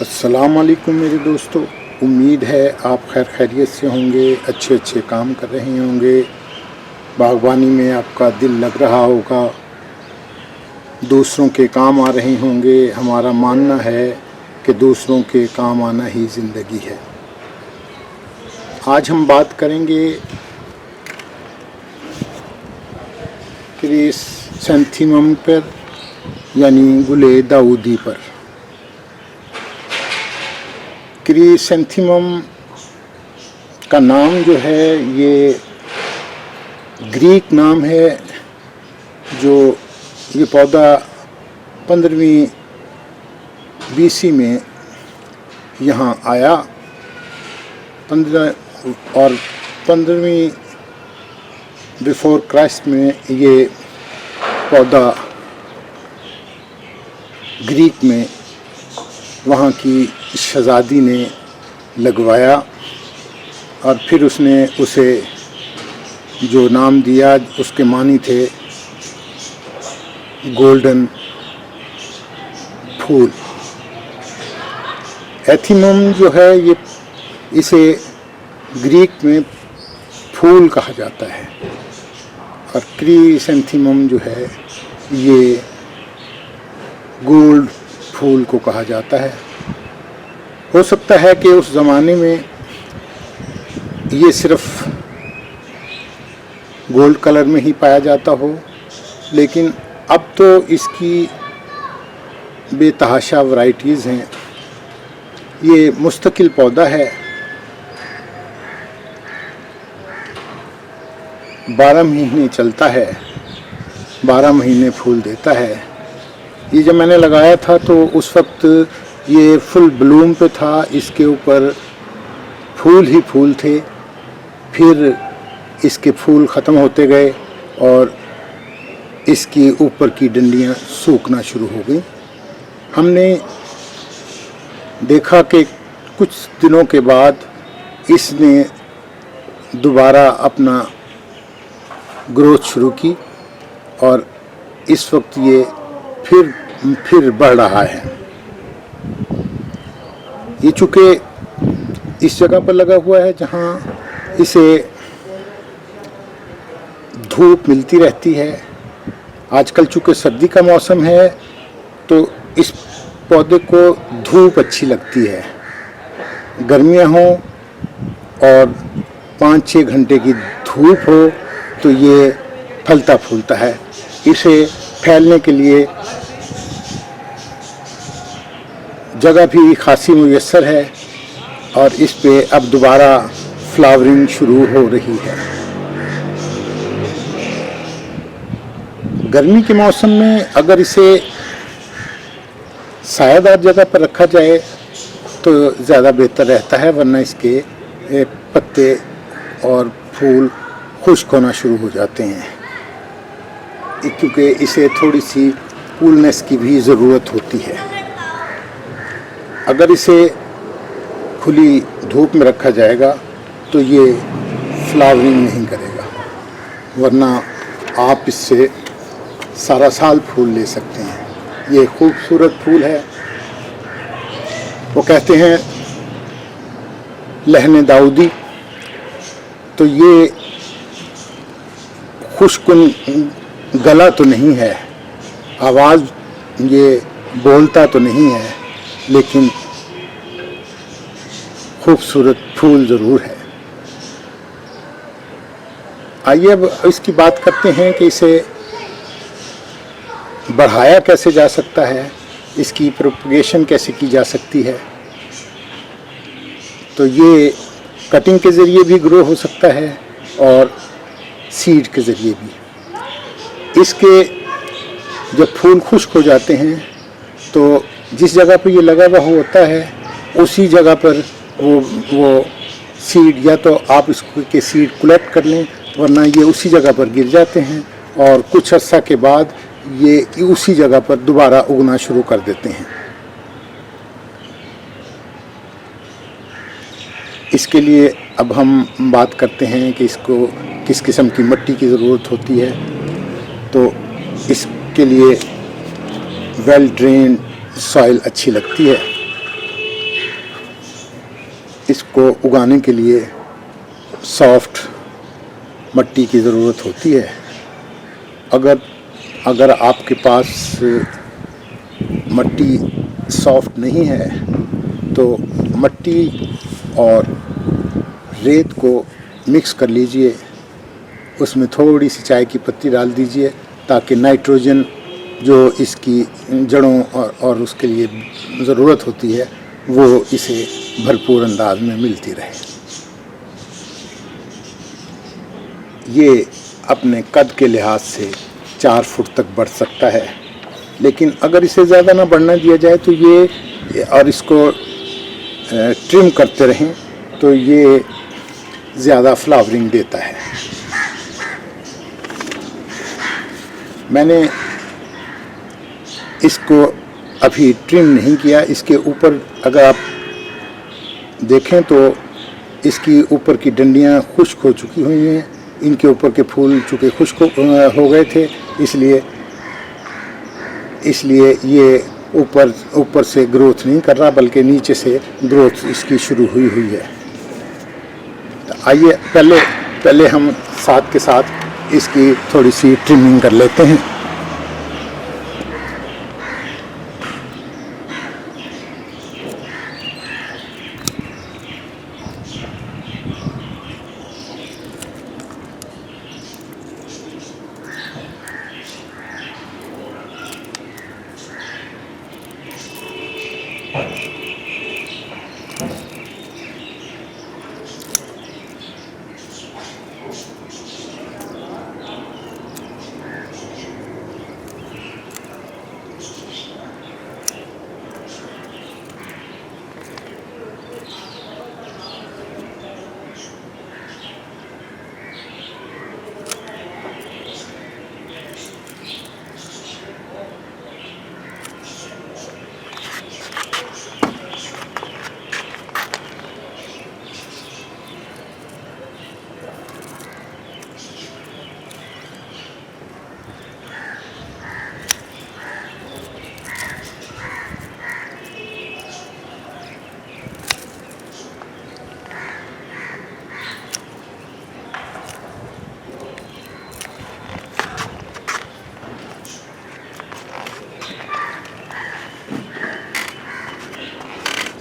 अस्सलाम वालेकुम मेरे दोस्तों, उम्मीद है आप खैर खैरियत से होंगे, अच्छे काम कर रहे होंगे, बागवानी में आपका दिल लग रहा होगा, दूसरों के काम आ रहे होंगे। हमारा मानना है कि दूसरों के काम आना ही ज़िंदगी है। आज हम बात करेंगे क्रिसैंथेमम पर, यानी गुले दाऊदी पर। क्रिसैंथेमम का नाम जो है ये ग्रीक नाम है, जो ये पौधा 15वीं BC में यहाँ आया। 15वीं बिफोर क्राइस्ट में ये पौधा ग्रीक में वहाँ की शहज़ादी ने लगवाया और फिर उसने उसे जो नाम दिया उसके मानी थे गोल्डन फूल। एंथीमम जो है ये इसे ग्रीक में फूल कहा जाता है और क्रिसैंथेमम जो है ये गोल्ड फूल को कहा जाता है। हो सकता है कि उस ज़माने में ये सिर्फ गोल्ड कलर में ही पाया जाता हो, लेकिन अब तो इसकी बेतहाशा वैरायटीज़ हैं। ये मुस्तकिल पौधा है, 12 महीने चलता है, 12 महीने फूल देता है। ये जब मैंने लगाया था तो उस वक्त ये फुल ब्लूम पे था, इसके ऊपर फूल ही फूल थे। फिर इसके फूल ख़त्म होते गए और इसकी ऊपर की डंडियाँ सूखना शुरू हो गई। हमने देखा कि कुछ दिनों के बाद इसने दोबारा अपना ग्रोथ शुरू की और इस वक्त ये फिर बढ़ रहा है। ये चूँकि इस जगह पर लगा हुआ है जहाँ इसे धूप मिलती रहती है। आजकल चूँकि सर्दी का मौसम है तो इस पौधे को धूप अच्छी लगती है। गर्मियाँ हों और 5-6 घंटे की धूप हो तो ये फलता फूलता है। इसे फैलने के लिए जगह भी खासी मुयस्सर है और इस पे अब दोबारा फ्लावरिंग शुरू हो रही है। गर्मी के मौसम में अगर इसे सायादार जगह पर रखा जाए तो ज़्यादा बेहतर रहता है, वरना इसके पत्ते और फूल खुश्क होना शुरू हो जाते हैं, क्योंकि इसे थोड़ी सी कूलनेस की भी ज़रूरत होती है। अगर इसे खुली धूप में रखा जाएगा तो ये फ्लावरिंग नहीं करेगा, वरना आप इससे सारा साल फूल ले सकते हैं। ये खूबसूरत फूल है। वो कहते हैं लहने दाऊदी। तो ये खुशकुन गला तो नहीं है, आवाज़ ये बोलता तो नहीं है, लेकिन खूबसूरत फूल ज़रूर है। आइए अब इसकी बात करते हैं कि इसे बढ़ाया कैसे जा सकता है, इसकी प्रोपगेशन कैसे की जा सकती है। तो ये कटिंग के ज़रिए भी ग्रो हो सकता है और सीड के ज़रिए भी। इसके जब फूल खुश्क हो जाते हैं तो जिस जगह पर ये लगा हुआ होता है उसी जगह पर वो सीड, या तो आप इसके सीड कलेक्ट कर लें, वरना ये उसी जगह पर गिर जाते हैं और कुछ अर्सा के बाद ये उसी जगह पर दोबारा उगना शुरू कर देते हैं। इसके लिए अब हम बात करते हैं कि इसको किस किस्म की मिट्टी की ज़रूरत होती है। तो इसके लिए वेल ड्रेन सॉइल अच्छी लगती है। इसको उगाने के लिए सॉफ्ट मिट्टी की ज़रूरत होती है। अगर आपके पास मिट्टी सॉफ्ट नहीं है तो मिट्टी और रेत को मिक्स कर लीजिए, उसमें थोड़ी सी चाय की पत्ती डाल दीजिए ताकि नाइट्रोजन जो इसकी जड़ों और उसके लिए ज़रूरत होती है वो इसे भरपूर अंदाज में मिलती रहे। ये अपने कद के लिहाज से 4 फुट तक बढ़ सकता है, लेकिन अगर इसे ज़्यादा ना बढ़ना दिया जाए तो ये और इसको ट्रिम करते रहें तो ये ज़्यादा फ्लावरिंग देता है। मैंने इसको अभी ट्रिम नहीं किया। इसके ऊपर अगर आप देखें तो इसकी ऊपर की डंडियाँ खुश्क हो चुकी हुई हैं, इनके ऊपर के फूल चूँकि खुश्क हो गए थे, इसलिए ये ऊपर से ग्रोथ नहीं कर रहा बल्कि नीचे से ग्रोथ इसकी शुरू हुई है। तो आइए पहले हम साथ के साथ इसकी थोड़ी सी ट्रिमिंग कर लेते हैं।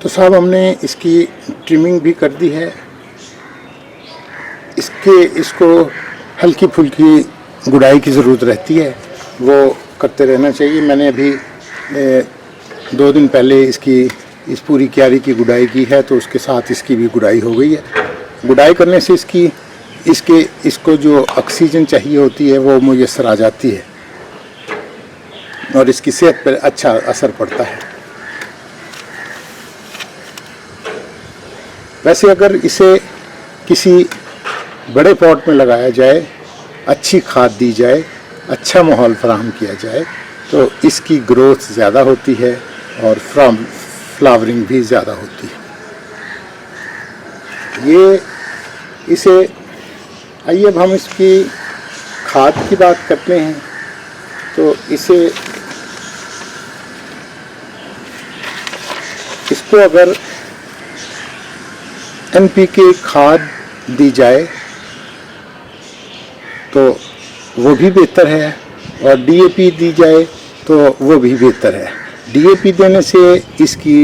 तो साहब हमने इसकी ट्रिमिंग भी कर दी है। इसको हल्की फुल्की गुड़ाई की ज़रूरत रहती है, वो करते रहना चाहिए। मैंने अभी 2 दिन पहले इस पूरी क्यारी की गुड़ाई की है, तो उसके साथ इसकी भी गुड़ाई हो गई है। गुड़ाई करने से इसको जो ऑक्सीजन चाहिए होती है वो मुयस्सर आ जाती है और इसकी सेहत पर अच्छा असर पड़ता है। वैसे अगर इसे किसी बड़े पॉट में लगाया जाए, अच्छी खाद दी जाए, अच्छा माहौल फराहम किया जाए तो इसकी ग्रोथ ज़्यादा होती है और फ्लावरिंग भी ज़्यादा होती है। आइए अब हम इसकी खाद की बात करते हैं। तो इसको अगर NPK खाद दी जाए तो वो भी बेहतर है और DAP दी जाए तो वो भी बेहतर है। DAP देने से इसकी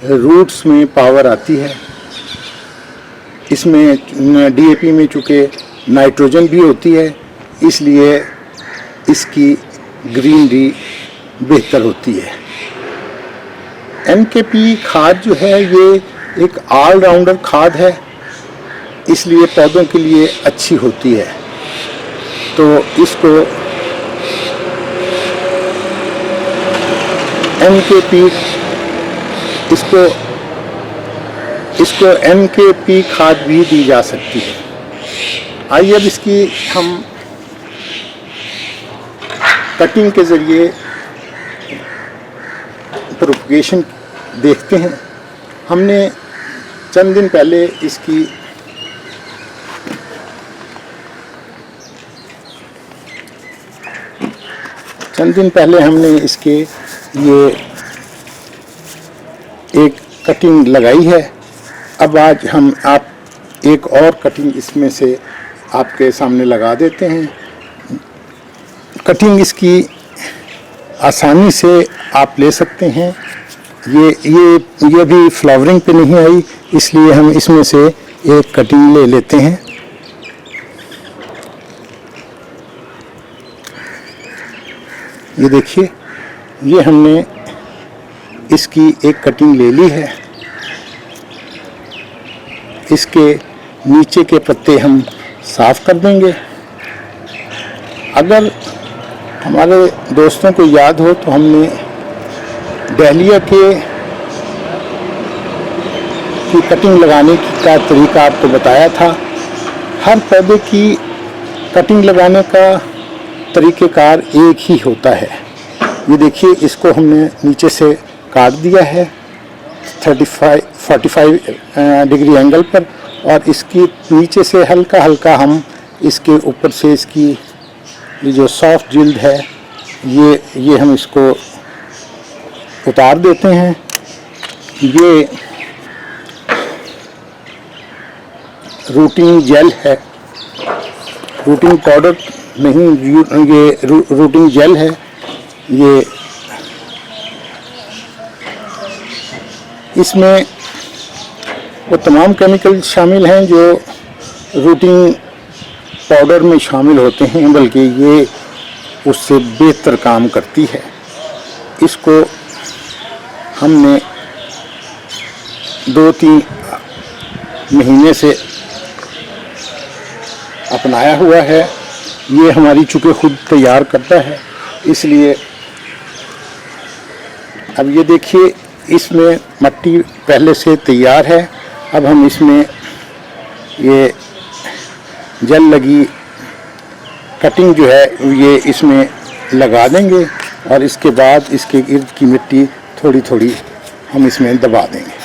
रूट्स में पावर आती है। इसमें DAP में चूँकि नाइट्रोजन भी होती है, इसलिए इसकी ग्रीनरी बेहतर होती है। NPK खाद जो है ये एक ऑलराउंडर खाद है, इसलिए पौधों के लिए अच्छी होती है। तो इसको NPK खाद भी दी जा सकती है। आइए अब इसकी हम कटिंग के ज़रिए प्रोपगेशन देखते हैं। हमने चंद दिन पहले हमने इसके ये एक कटिंग लगाई है। अब आज हम आप एक और कटिंग इसमें से आपके सामने लगा देते हैं। कटिंग इसकी आसानी से आप ले सकते हैं। ये भी फ्लावरिंग पे नहीं आई, इसलिए हम इसमें से एक कटिंग ले लेते हैं। ये देखिए, ये हमने इसकी एक कटिंग ले ली है। इसके नीचे के पत्ते हम साफ कर देंगे। अगर हमारे दोस्तों को याद हो तो हमने डहलिया की कटिंग लगाने का तरीका आपको बताया था। हर पौधे की कटिंग लगाने का तरीक़ेकार एक ही होता है। ये देखिए, इसको हमने नीचे से काट दिया है 45 डिग्री एंगल पर, और इसकी नीचे से हल्का हल्का हम इसके ऊपर से इसकी ये जो सॉफ्ट जिल्द है ये हम इसको उतार देते हैं। ये रूटिंग जेल है, रूटिंग पाउडर नहीं, ये रूटिंग जेल है। ये इसमें वो तमाम केमिकल शामिल हैं जो रूटिंग पाउडर में शामिल होते हैं, बल्कि ये उससे बेहतर काम करती है। इसको हमने 2-3 महीने से अपनाया हुआ है। ये हमारी चूँकि खुद तैयार करता है, इसलिए अब ये देखिए, इसमें मिट्टी पहले से तैयार है। अब हम इसमें ये जल लगी कटिंग जो है ये इसमें लगा देंगे, और इसके बाद इसके इर्द की मिट्टी थोड़ी थोड़ी हम इसमें दबा देंगे।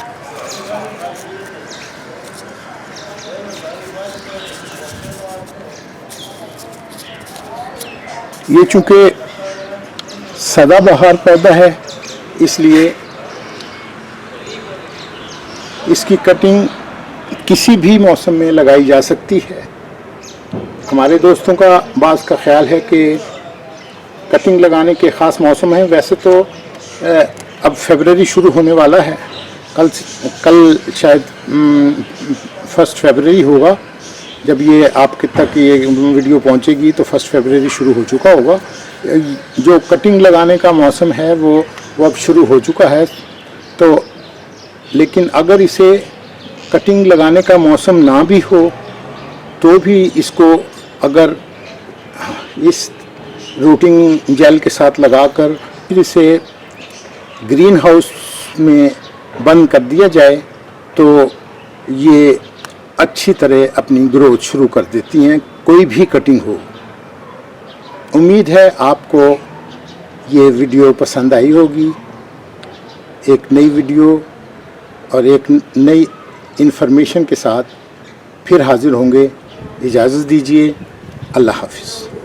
ये चूँकि सदाबहार पौधा है, इसलिए इसकी कटिंग किसी भी मौसम में लगाई जा सकती है। हमारे दोस्तों का बाज़ का ख्याल है कि कटिंग लगाने के ख़ास मौसम है। वैसे तो अब फरवरी शुरू होने वाला है, कल शायद 1 फरवरी होगा। जब ये आपके तक ये वीडियो पहुंचेगी तो 1 फरवरी शुरू हो चुका होगा। जो कटिंग लगाने का मौसम है वो अब शुरू हो चुका है। तो लेकिन अगर इसे कटिंग लगाने का मौसम ना भी हो तो भी इसको अगर इस रूटिंग जेल के साथ लगाकर फिर इसे ग्रीन हाउस में बंद कर दिया जाए तो ये अच्छी तरह अपनी ग्रोथ शुरू कर देती हैं, कोई भी कटिंग हो। उम्मीद है आपको ये वीडियो पसंद आई होगी। एक नई वीडियो और एक नई इन्फॉर्मेशन के साथ फिर हाजिर होंगे। इजाज़त दीजिए। अल्लाह हाफ़िज़।